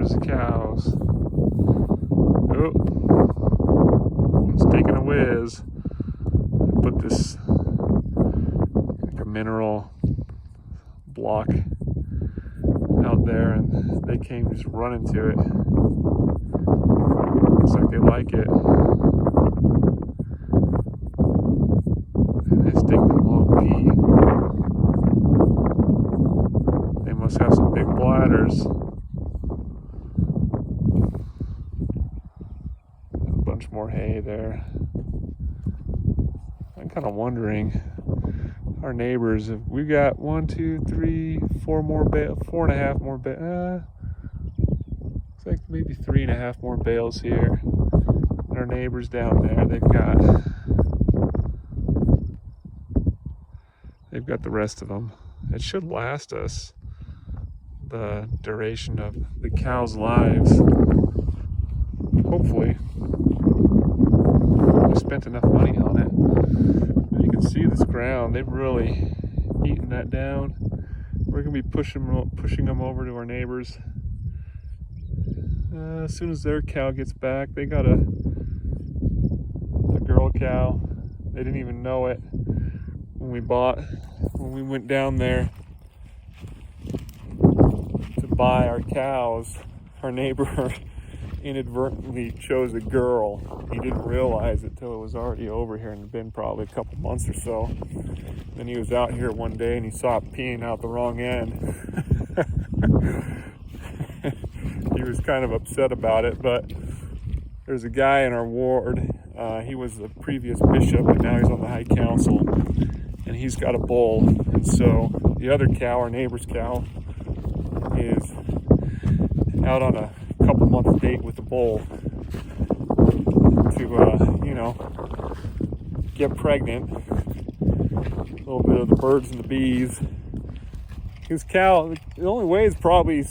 there's the cows. Oh, it's taking a whiz. I put this like a mineral block out there, and they came just running to it. Looks like they like it. And it's taking a long pee. They must have some big bladders. A bunch more hay there. I'm kind of wondering, our neighbors, if we got 1, 2, 3, 4 more bales, 4.5 more bales. It's like maybe 3.5 more bales here. And our neighbors down there, they've got the rest of them. It should last us the duration of the cows' lives. Hopefully. We spent enough money on it. But you can see this ground, they've really eaten that down. We're gonna be pushing them over to our neighbors. As soon as their cow gets back, they got a girl cow. They didn't even know it when we went down there to buy our cows. Our neighbor inadvertently chose a girl. He didn't realize it till it was already over here and had been probably a couple months or so. Then he was out here one day and he saw it peeing out the wrong end. He was kind of upset about it, but there's a guy in our ward. He was the previous bishop, and now he's on the high council, and he's got a bull. And so the other cow, our neighbor's cow, is out on a couple month date with the bull to get pregnant. A little bit of the birds and the bees. His cow, it only weighs probably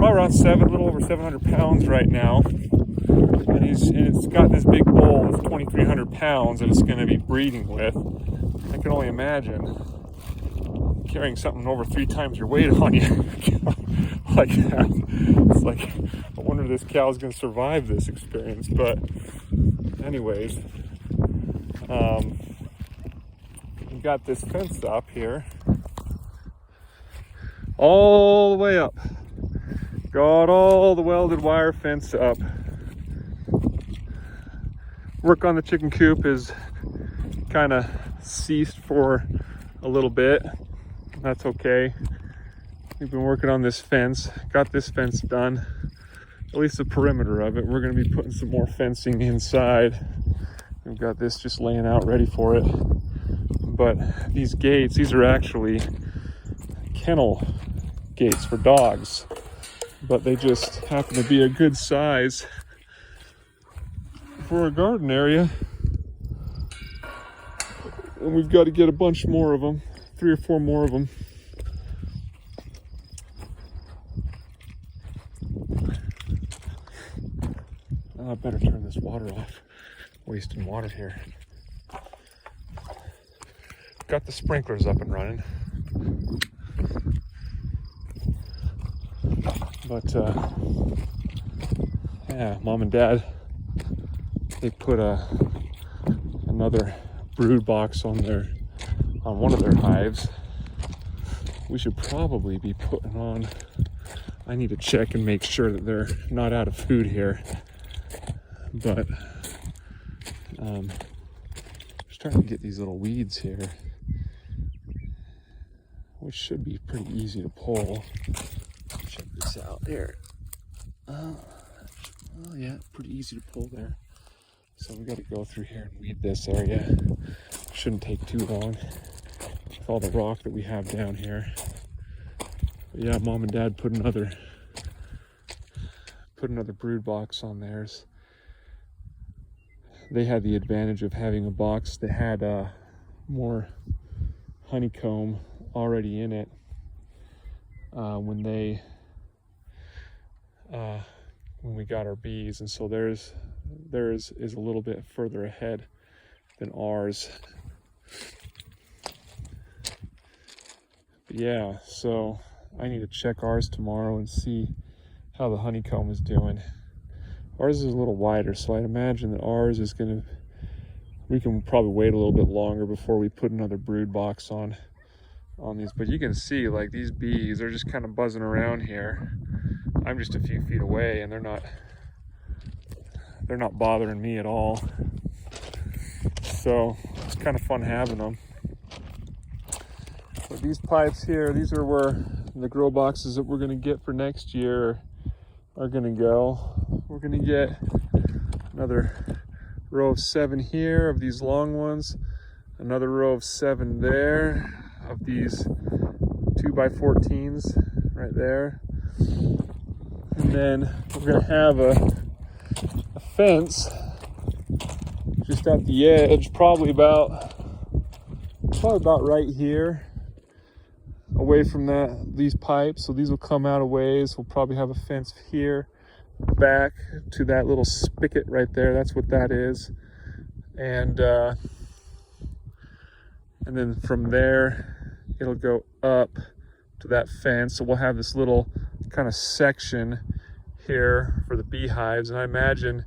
around 7, a little over 700 pounds right now. And it's got this big bull that's 2,300 pounds that it's going to be breeding with. I can only imagine carrying something over 3 times your weight on you like that. It's like, I wonder if this cow's going to survive this experience. But anyways, we got this fence up here all the way up. Got all the welded wire fence up. Work on the chicken coop is kind of ceased for a little bit. That's okay. We've been working on this fence, got this fence done, at least the perimeter of it. We're going to be putting some more fencing inside. We've got this just laying out ready for it. But these gates, these are actually kennel gates for dogs, but they just happen to be a good size for a garden area. And we've got to get a bunch more of them, 3 or 4 more of them. I better turn this water off. Wasting water here. Got the sprinklers up and running. But yeah, Mom and Dad, they put another brood box on one of their hives. We should probably be putting on, I need to check and make sure that they're not out of food here. But starting to get these little weeds here, which should be pretty easy to pull. Check this out here. Oh yeah, pretty easy to pull there. So we got to go through here and weed this area. Shouldn't take too long with all the rock that we have down here. But yeah, Mom and Dad put another brood box on theirs. They had the advantage of having a box that had more honeycomb already in it when we got our bees, and so theirs is a little bit further ahead than ours. But yeah, so I need to check ours tomorrow and see how the honeycomb is doing. Ours is a little wider, so I'd imagine that ours is gonna, we can probably wait a little bit longer before we put another brood box on these. But you can see, like, these bees are just kind of buzzing around here. I'm just a few feet away and they're not bothering me at all. So it's kind of fun having them. So these pipes here, these are where the grow boxes that we're gonna get for next year are gonna go. We're gonna get another row of 7 here of these long ones, another row of 7 there of these 2x14s right there. And then we're gonna have a fence just at the edge, probably about right here, away from these pipes. So these will come out a ways. We'll probably have a fence here, back to that little spigot right there. That's what that is. And then from there, it'll go up to that fence. So we'll have this little kind of section here for the beehives. And I imagine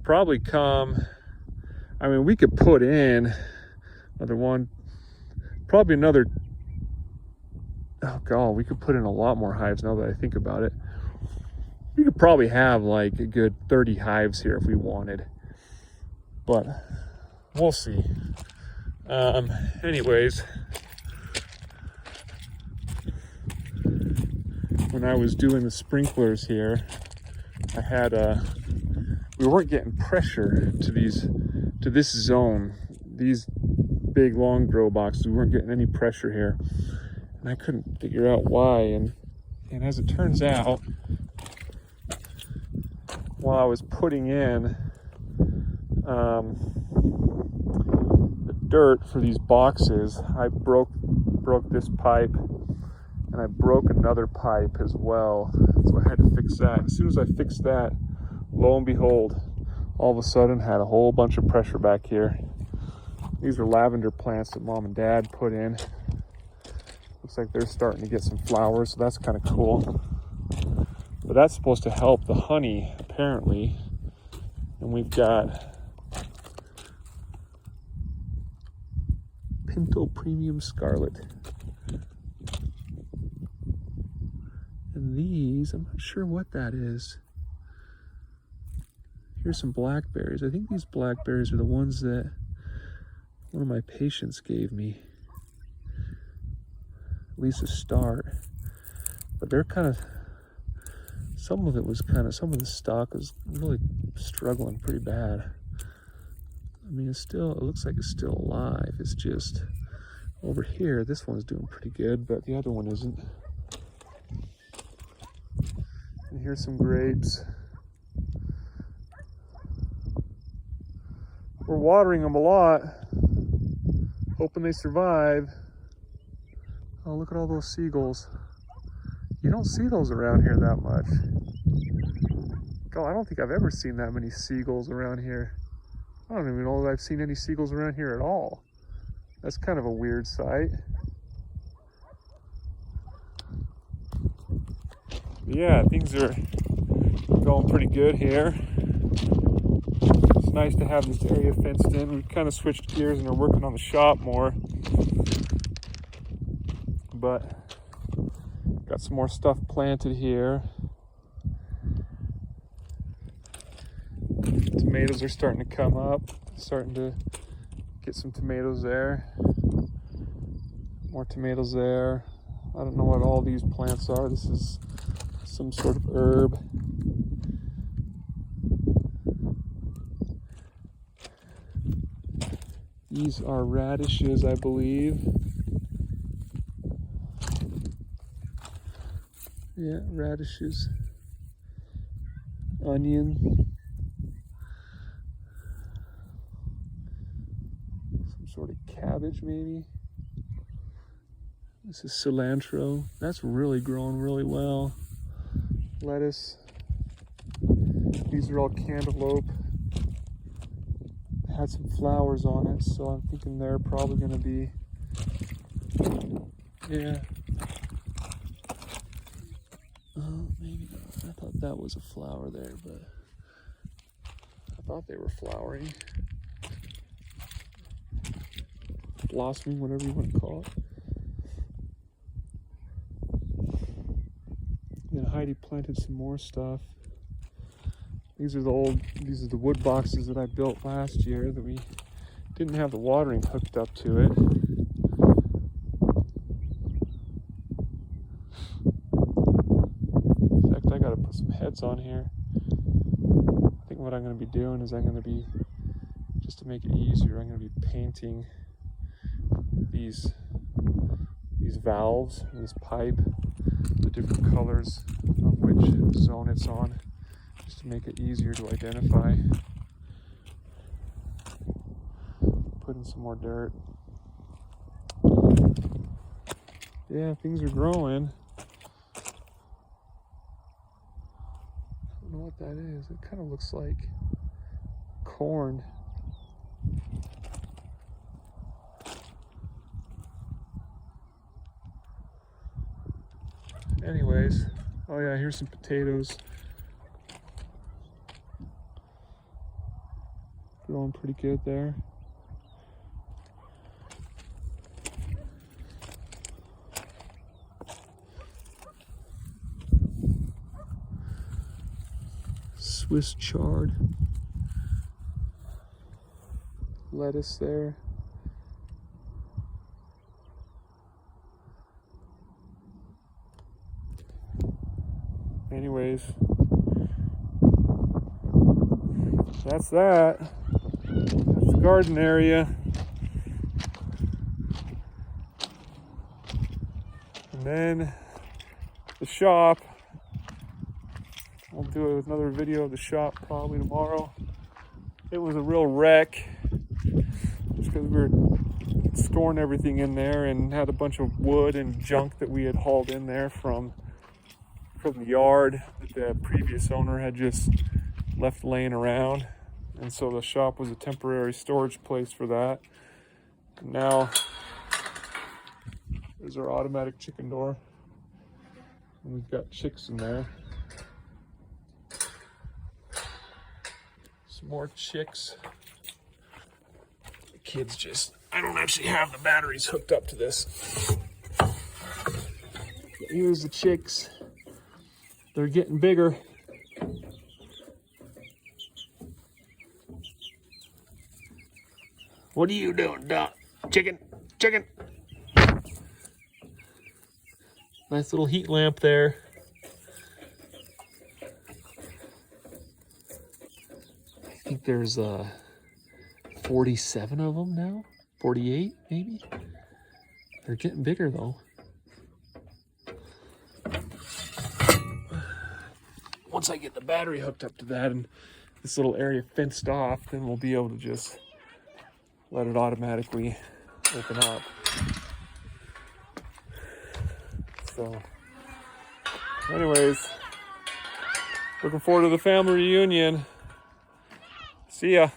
probably we could put in another one, probably another, oh god, we could put in a lot more hives now that I think about it. We could probably have like a good 30 hives here if we wanted, but we'll see. Anyways, when I was doing the sprinklers here, I had we weren't getting pressure to this zone, these big long grow boxes. We weren't getting any pressure here, and I couldn't figure out why. And as it turns out, while I was putting in the dirt for these boxes, I broke this pipe, and I broke another pipe as well. So I had to fix that. As soon as I fixed that, lo and behold, all of a sudden had a whole bunch of pressure back here. These are lavender plants that Mom and Dad put in. Looks like they're starting to get some flowers, so that's kind of cool. But that's supposed to help the honey, apparently. And we've got Pinto Premium Scarlet. And these, I'm not sure what that is. Here's some blackberries. I think these blackberries are the ones that one of my patients gave me. At least a start. But they're kind of, some of the stock was really struggling pretty bad. I mean, it looks like it's still alive. It's just over here, this one's doing pretty good, but the other one isn't. And here's some grapes. We're watering them a lot, hoping they survive. Oh, look at all those seagulls. You don't see those around here that much. God, I don't think I've ever seen that many seagulls around here. I don't even know that I've seen any seagulls around here at all. That's kind of a weird sight. Yeah, things are going pretty good here. It's nice to have this area fenced in. We've kind of switched gears and are working on the shop more. But got some more stuff planted here. Tomatoes are starting to come up. Starting to get some tomatoes there. More tomatoes there. I don't know what all these plants are. This is some sort of herb. These are radishes, I believe. Yeah, radishes. Onion. Some sort of cabbage, maybe. This is cilantro. That's really growing really well. Lettuce. These are all cantaloupe. Had some flowers on it, so I'm thinking they're probably going to be, yeah. that was a flower there, but I thought they were flowering. Blossoming, whatever you want to call it. Then Heidi planted some more stuff. These are the wood boxes that I built last year that we didn't have the watering hooked up to it. In fact, I gotta put some heads on here. I think what I'm gonna be doing is just to make it easier, I'm gonna be painting these valves, this pipe, the different colors of which zone it's on, just to make it easier to identify. Put in some more dirt. Yeah, things are growing. I don't know what that is. It kind of looks like corn. Anyways, oh yeah, here's some potatoes. Growing pretty good there. Swiss chard. Lettuce there. Anyways, that's that. That's the garden area. And then the shop. I'll do another video of the shop probably tomorrow. It was a real wreck just because we were storing everything in there and had a bunch of wood and junk that we had hauled in there from the yard that the previous owner had just left laying around. And so the shop was a temporary storage place for that. And now there's our automatic chicken door. And we've got chicks in there. Some more chicks. The kids I don't actually have the batteries hooked up to this. Here's the chicks. They're getting bigger. What are you doing, Doc? Chicken, chicken. Nice little heat lamp there. I think there's 47 of them now. 48 maybe. They're getting bigger though. Once I get the battery hooked up to that and this little area fenced off, then we'll be able to just let it automatically open up. So, anyways, looking forward to the family reunion. See ya.